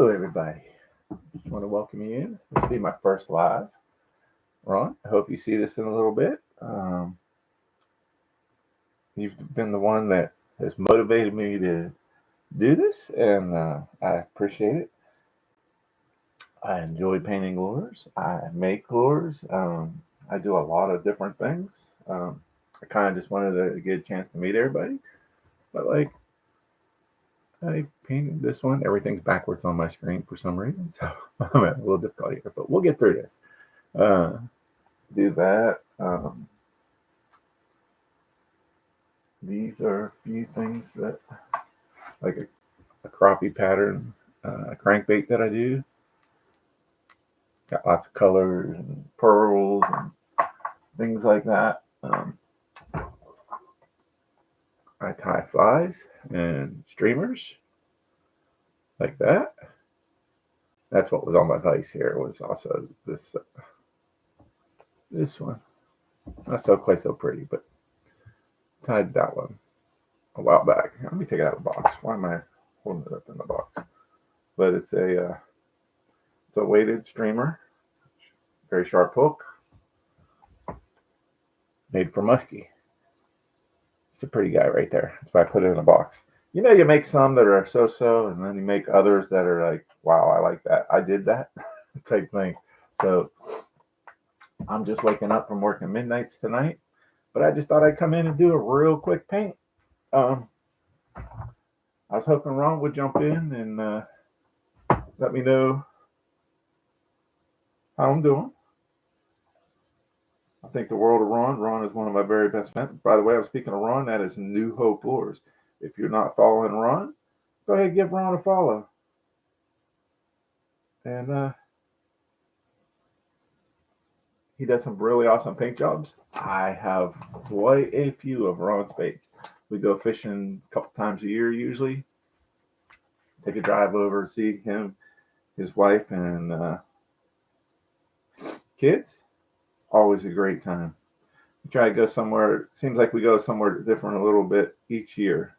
Hello, everybody. Just want to welcome you in. This will be my first live. Ron, I hope you see this in a little bit. You've been the one that has motivated me to do this, and I appreciate it. I enjoy painting lures. I make lures. I do a lot of different things. I kind of just wanted to get a chance to meet everybody. But I painted this one. Everything's backwards on my screen for some reason, so I'm having a little difficulty here. But we'll get through this. Do that. These are a few things that, like a crappie pattern, a crankbait that I do. Got lots of colors and pearls and things like that. I tie flies and streamers like that. That's what was on my vise here. Was also this one. Not so quite so pretty, but tied that one a while back. Let me take it out of the box. Why am I holding it up in the box? But it's a weighted streamer, very sharp hook, made for muskie. It's a pretty guy right there. That's why I put it in a box. You know, you make some that are so-so, and then you make others that are like, wow, I like that. I did that type thing. So I'm just waking up from working midnights tonight, but I just thought I'd come in and do a real quick paint. I was hoping Ron would jump in and let me know how I'm doing. I think the world of Ron. Ron is one of my very best friends. By the way, I'm speaking of Ron. That is New Hope Lures. If you're not following Ron, go ahead and give Ron a follow. And he does some really awesome paint jobs. I have quite a few of Ron's baits. We go fishing a couple times a year usually. Take a drive over, see him, his wife, and kids. Always a great time. We try to go somewhere. It seems like we go somewhere different a little bit each year.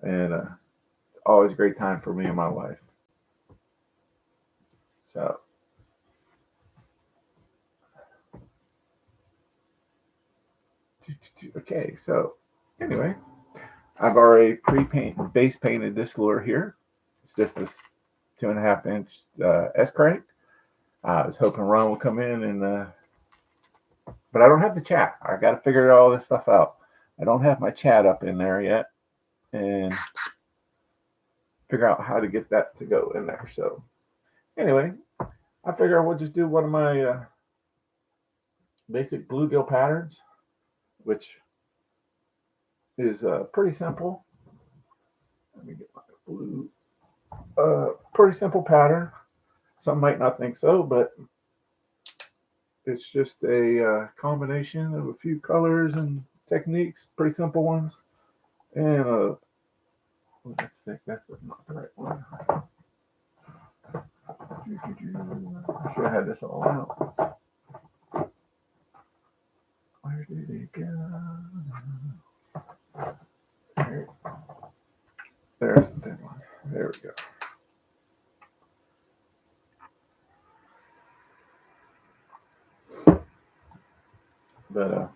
And it's always a great time for me and my wife. So okay, so anyway, I've already base painted this lure here. It's just this 2.5 inch S crank. I was hoping Ron would come in and but I don't have the chat. I got to figure all this stuff out. I don't have my chat up in there yet, and figure out how to get that to go in there. So anyway, I figure I will just do one of my basic bluegill patterns, which is pretty simple. Let me get my blue. Pretty simple pattern. Some might not think so, but it's just a combination of a few colors and techniques, pretty simple ones. And that's not the right one. I should have had this all out. Where did it go? There's the thin one. There we go. But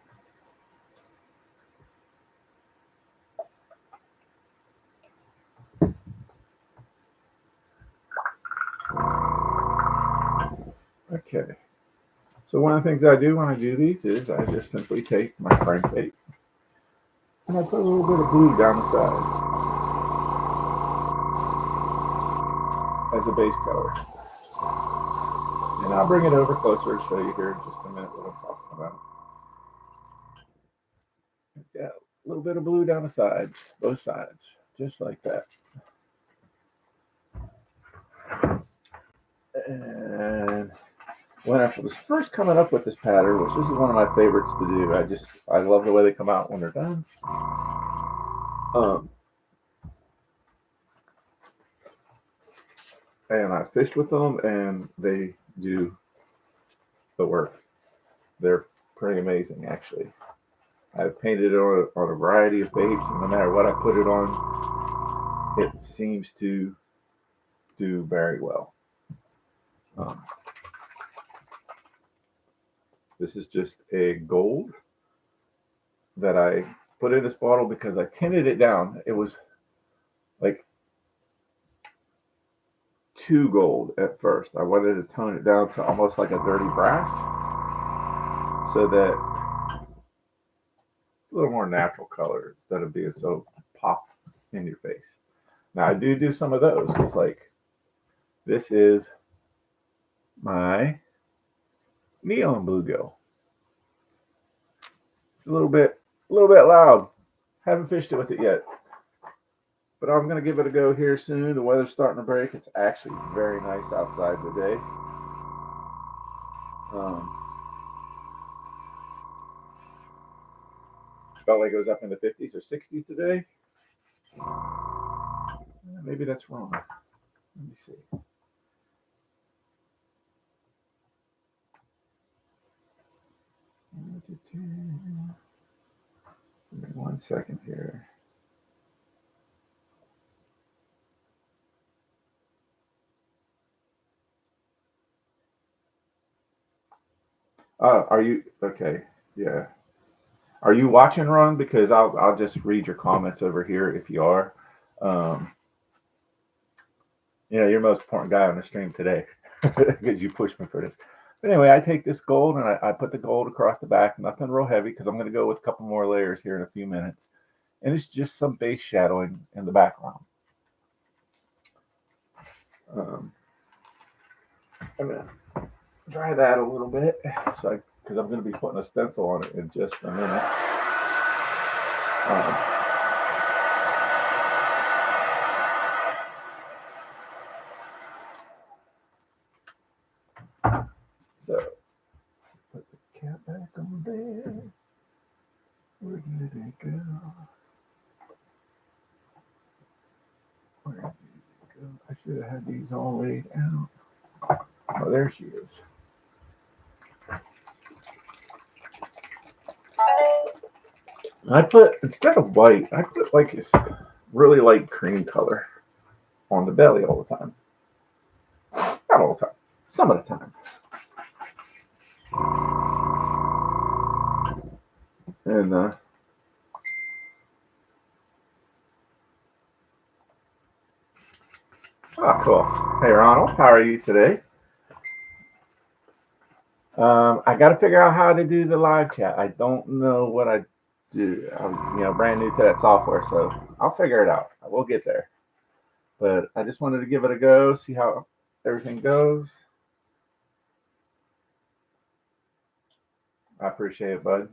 okay. So one of the things I do when I do these is I just simply take my crankbait and I put a little bit of blue down the side as a base color. And I'll bring it over closer and show you here in just a minute what I'm talking about. Yeah, a little bit of blue down the sides, both sides, just like that. And when I was first coming up with this pattern, which this is one of my favorites to do, I love the way they come out when they're done. And I fished with them, and they do the work. They're pretty amazing, actually. I've painted it on a variety of baits, and no matter what I put it on, it seems to do very well. This is just a gold that I put in this bottle because I tinted it down. It was like too gold at first. I wanted to tone it down to almost like a dirty brass so that it's a little more natural color instead of being so pop in your face. Now I do some of those. It's like this is my neon bluegill. It's a little bit loud. Haven't fished it with it yet, but I'm gonna give it a go here soon. The weather's starting to break. It's actually very nice outside today. Felt like it was up in the 50s or 60s today. Maybe that's wrong. Let me see. Give me 1 second here. Are you okay? Yeah. Are you watching, Ron? Because I'll just read your comments over here if you are. You're the most important guy on the stream today because you pushed me for this. But anyway, I take this gold and I put the gold across the back. Nothing real heavy because I'm going to go with a couple more layers here in a few minutes. And it's just some base shadowing in the background. I'm going to dry that a little bit because I'm going to be putting a stencil on it in just a minute. So put the cap back on there. Where did it go? Where did it go? I should have had these all laid out. Oh, there she is. I put, instead of white, I put like this really light cream color on the belly all the time. Not all the time. Some of the time. And cool. Hey Ronald, how are you today? I got to figure out how to do the live chat. I don't know what I do. I'm brand new to that software, so I'll figure it out. We'll get there. But I just wanted to give it a go, see how everything goes. I appreciate it, bud.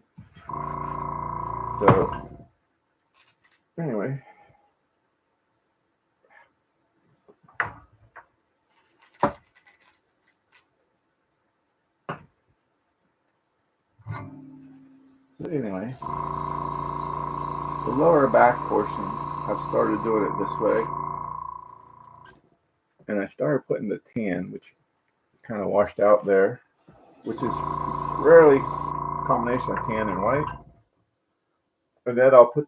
So, anyway. The lower back portion, I've started doing it this way. And I started putting the tan, which kind of washed out there, which is rarely a combination of tan and white. And then I'll put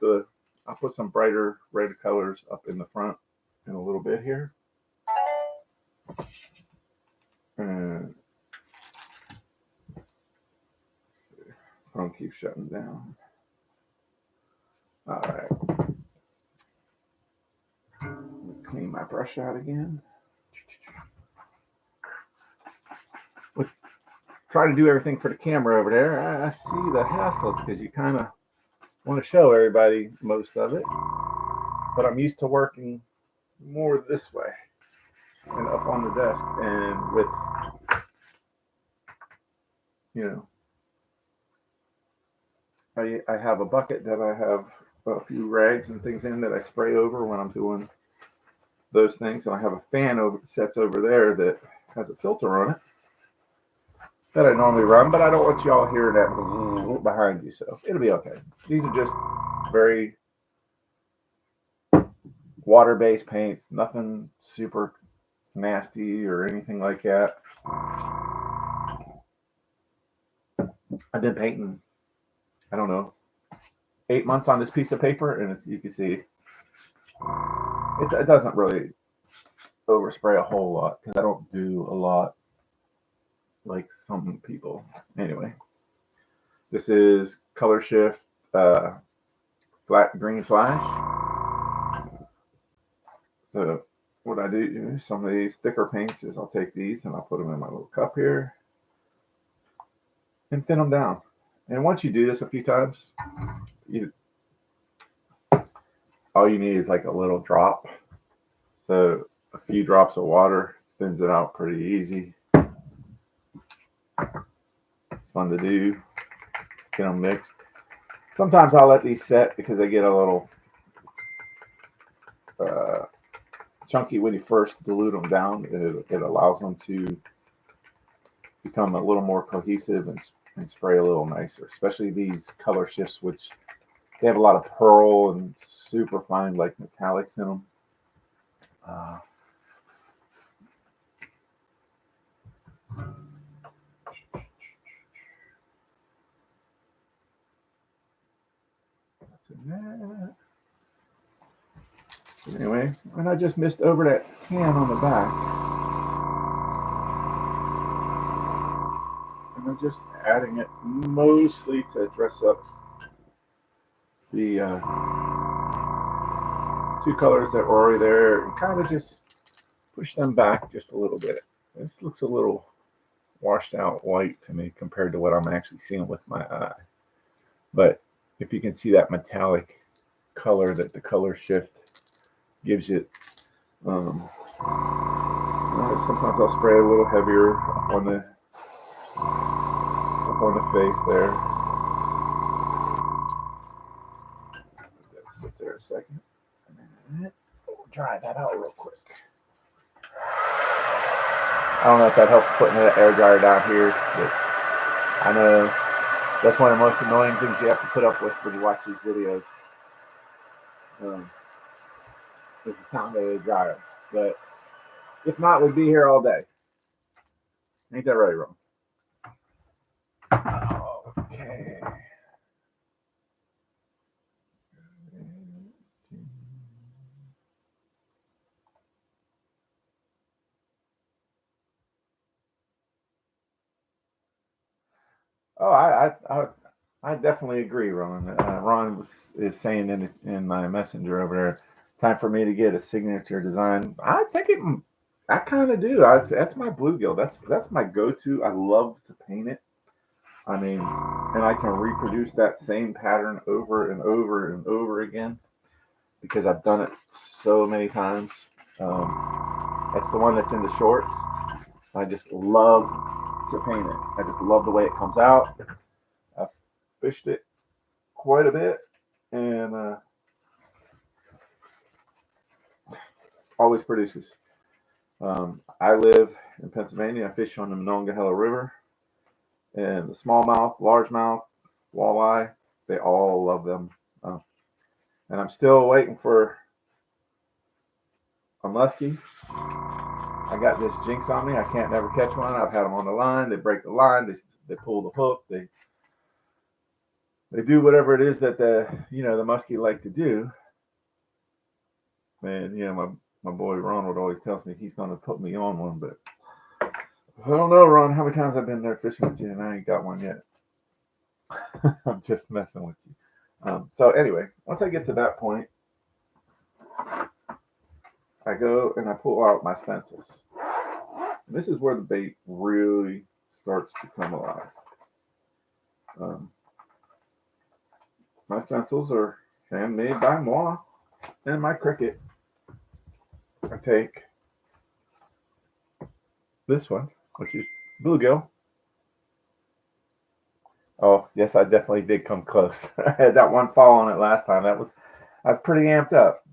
some brighter red colors up in the front in a little bit here. And phone keeps shutting down. All right. Let me clean my brush out again. Try to do everything for the camera over there. I see the hassles because you kind of want to show everybody most of it. But I'm used to working more this way and up on the desk and with, I have a bucket that I have a few rags and things in that I spray over when I'm doing those things. And I have a fan sets over there that has a filter on it that I normally run, but I don't want y'all hearing that behind you, so it'll be okay. These are just very water-based paints, nothing super nasty or anything like that. I've been painting, I don't know, 8 months on this piece of paper, and you can see it doesn't really overspray a whole lot because I don't do a lot like some people. Anyway, this is Color Shift Flat Green Flash. So what I do, some of these thicker paints, is I'll take these and I'll put them in my little cup here and thin them down. And once you do this a few times, all you need is like a little drop. So a few drops of water thins it out pretty easy. It's fun to do. Get them mixed. Sometimes I'll let these set because they get a little chunky when you first dilute them down. It allows them to become a little more cohesive and spray a little nicer, especially these Color Shifts, which they have a lot of pearl and super fine like metallics in them. That's in there. Anyway, and I just missed over that tan on the back. And I'm just adding it mostly to dress up the two colors that were already there and kind of just push them back just a little bit. This looks a little washed out white to me compared to what I'm actually seeing with my eye. But if you can see that metallic color that the Color Shift gives it, sometimes I'll spray a little heavier up on the face there. Let that sit there a second. We'll dry that out real quick. I don't know if that helps putting an air dryer down here, but I know that's one of the most annoying things you have to put up with when you watch these videos. Is the time of the dryer. But if not, we'd be here all day. Ain't that right, Ron? Okay. Oh, I definitely agree, Ron. Ron is saying in my messenger over there, time for me to get a signature design. I think I kind of do. That's my bluegill. That's my go-to. I love to paint it. I mean, and I can reproduce that same pattern over and over and over again because I've done it so many times. That's the one that's in the shorts. I just love to paint it. I just love the way it comes out. I've fished it quite a bit and always produces. I live in Pennsylvania. I fish on the Monongahela River, and the smallmouth, largemouth, walleye, they all love them. And I'm still waiting for a muskie. I got this jinx on me. I can't never catch one. I've had them on the line. They break the line. They pull the hook. They do whatever it is that the muskie like to do. And my boy Ronald always tells me he's going to put me on one, but I don't know, Ron, how many times I've been there fishing with you and I ain't got one yet. I'm just messing with you. So anyway, once I get to that point, I go and I pull out my stencils. And this is where the bait really starts to come alive. My stencils are handmade by moi and my Cricut. I take this one, which is bluegill. Oh, yes, I definitely did come close. I had that one fall on it last time. I was pretty amped up.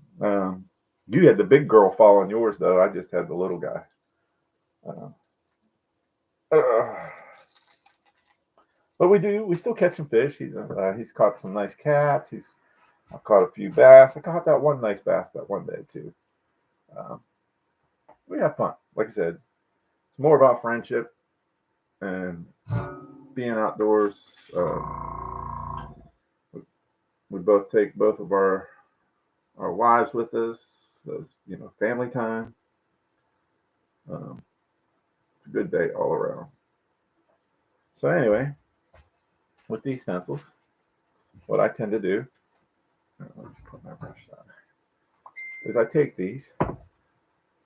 You had the big girl fall on yours, though. I just had the little guy. But we still catch some fish. He's caught some nice cats. I've caught a few bass. I caught that one nice bass that one day too. We have fun. Like I said, it's more about friendship and being outdoors. We both take both of our wives with us. So it's, family time. It's a good day all around. So anyway, with these stencils, what I tend to do, let me put my brush down, is I take these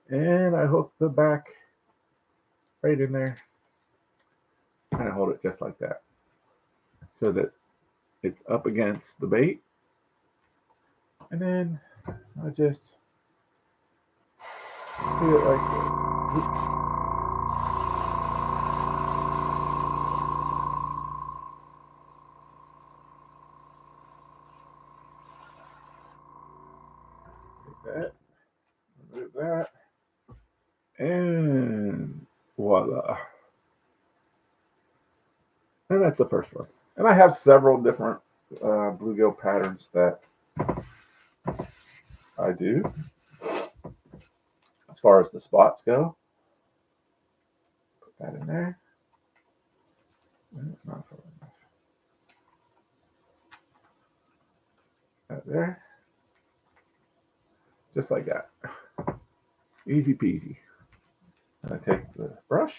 and I hook the back right in there and I hold it just like that so that it's up against the bait. And then I just do it like this. Take that, remove that, and voila. And that's the first one. And I have several different bluegill patterns that I do. As far as the spots go, put that in there. Not far enough. That there. Just like that. Easy peasy. And I take the brush.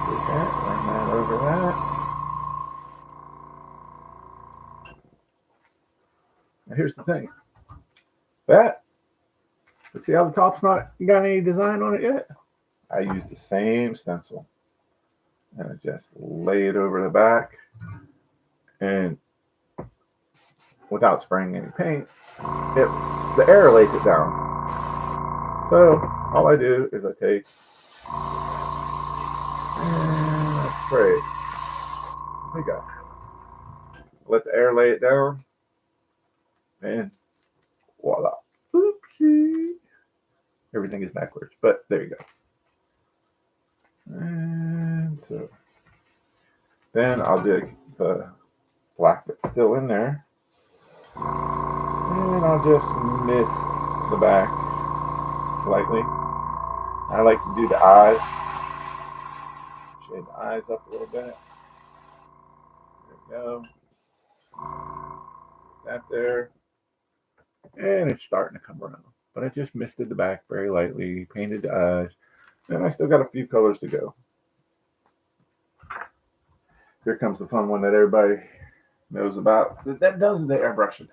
Take that, run that over that. Now here's the thing. That, let's see how the top's not got any design on it yet. I use the same stencil. And I just lay it over the back. And without spraying any paint, the air lays it down. So all I do is I take and I spray it. There you go. Let the air lay it down, and voila. Oopsie. Everything is backwards, but there you go. And so then I'll dig the black that's still in there, and I'll just mist the back lightly. I like to do the eyes. Shade the eyes up a little bit. There we go. That there. And it's starting to come around. But I just misted the back very lightly, painted the eyes, and I still got a few colors to go. Here comes the fun one that everybody knows about. That does the airbrushing,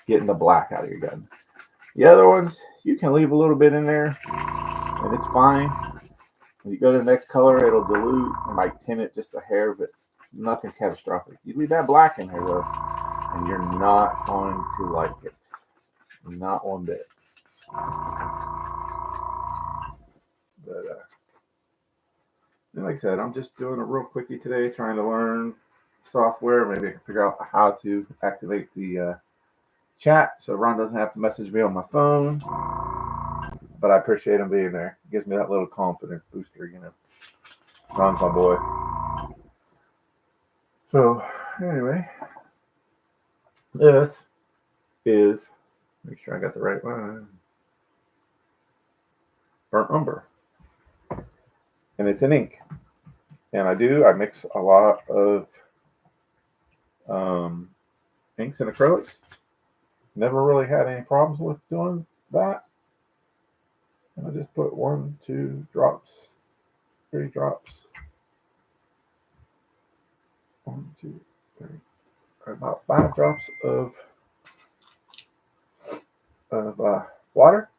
getting the black out of your gun. The other ones, you can leave a little bit in there, and it's fine. When you go to the next color, it'll dilute. It might tint it just a hair, but nothing catastrophic. You leave that black in there, though, and you're not going to like it. Not one bit. But like I said, I'm just doing a real quickie today, trying to learn software. Maybe I can figure out how to activate the chat so Ron doesn't have to message me on my phone. But I appreciate him being there. It gives me that little confidence booster, you know. Ron's my boy. So anyway, this is, make sure I got the right one, Burnt Umber. And it's an ink. And I mix a lot of inks and acrylics. Never really had any problems with doing that. And I just put 1, 2 drops, 3 drops. 1, 2, 3. About 5 drops of water.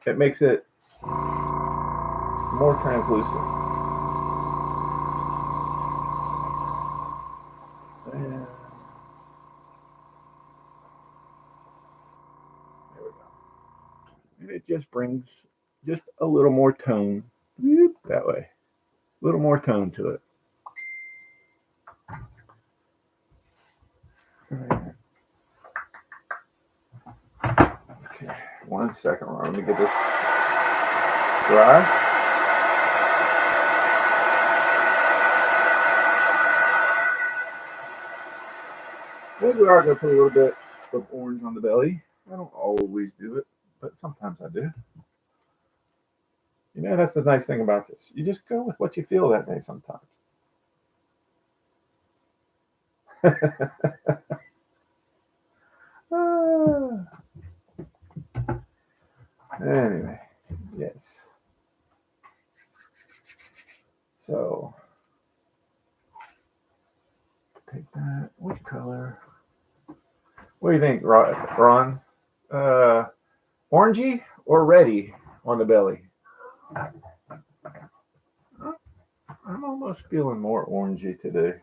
It makes it more translucent. And there we go. And it just brings just a little more tone that way. A little more tone to it. Okay, 1 second. Let me get this dry. Maybe we are going to put a little bit of orange on the belly. I don't always do it, but sometimes I do. You know, that's the nice thing about this. You just go with what you feel that day sometimes. Anyway, yes. So take that. What color? What do you think, Ron? Orangey or reddy on the belly? I'm almost feeling more orangey today.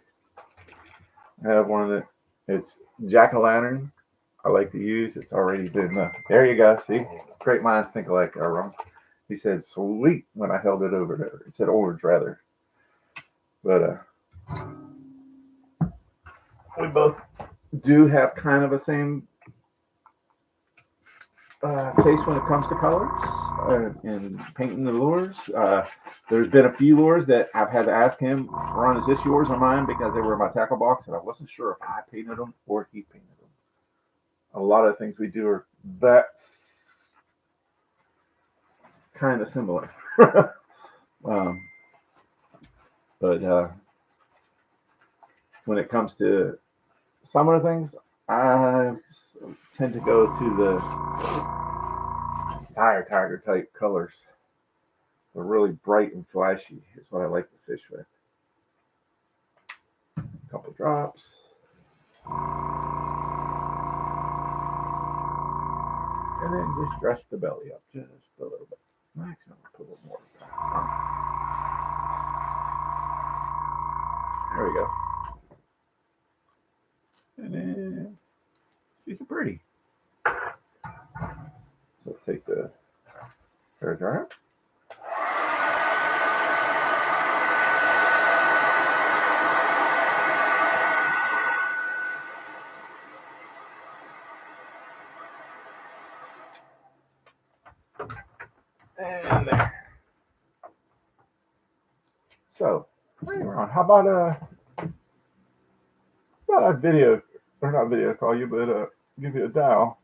I have one that it's jack-o'-lantern. I like to use. It's already been. There you go. See, great minds think alike. Ron. He said sweet when I held it over there. It said orange rather, but we both do have kind of a same taste when it comes to colors and painting the lures. There's been a few lures that I've had to ask him, Ron, is this yours or mine? Because they were in my tackle box and I wasn't sure if I painted them or he painted them. A lot of things we do are that's kind of similar. But when it comes to some of the things, I tend to go to the tiger type colors. They're really bright and flashy. Is what I like to fish with. A couple drops. And then just dress the belly up just a little bit. Actually, I'll put a little more. There we go. And then she's pretty. So take the hair dryer. And there. So, how about a video, or not video call you, but give you a dial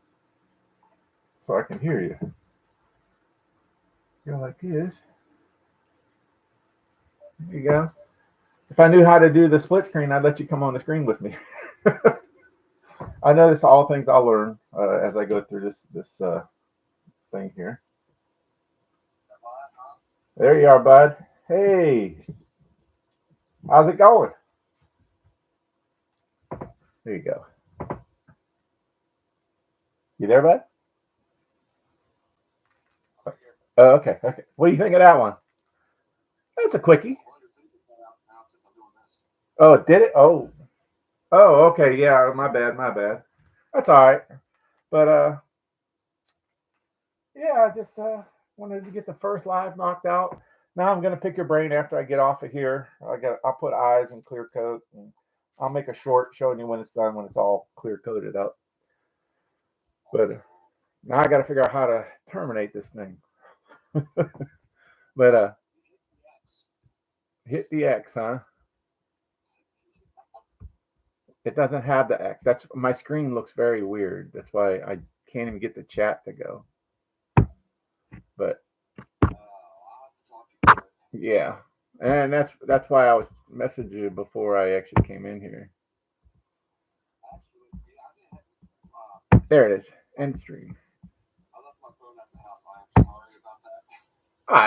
so I can hear you. Go like this. There you go. If I knew how to do the split screen, I'd let you come on the screen with me. I know this all things I'll learn as I go through this thing here. There you are, bud. Hey, how's it going? There you go. You there, bud? Oh, okay. What do you think of that one? That's a quickie. Oh, did it? Oh, okay. Yeah, my bad. That's all right. But yeah, I just wanted to get the first live knocked out. Now I'm gonna pick your brain after I get off of here. I'll put eyes and clear coat, and I'll make a short showing you when it's done, when it's all clear coated up. But now I got to figure out how to terminate this thing. But hit the X, huh? It doesn't have the X. That's my screen looks very weird. That's why I can't even get the chat to go. But yeah, and that's why I was messaging you before I actually came in here. There it is. End stream.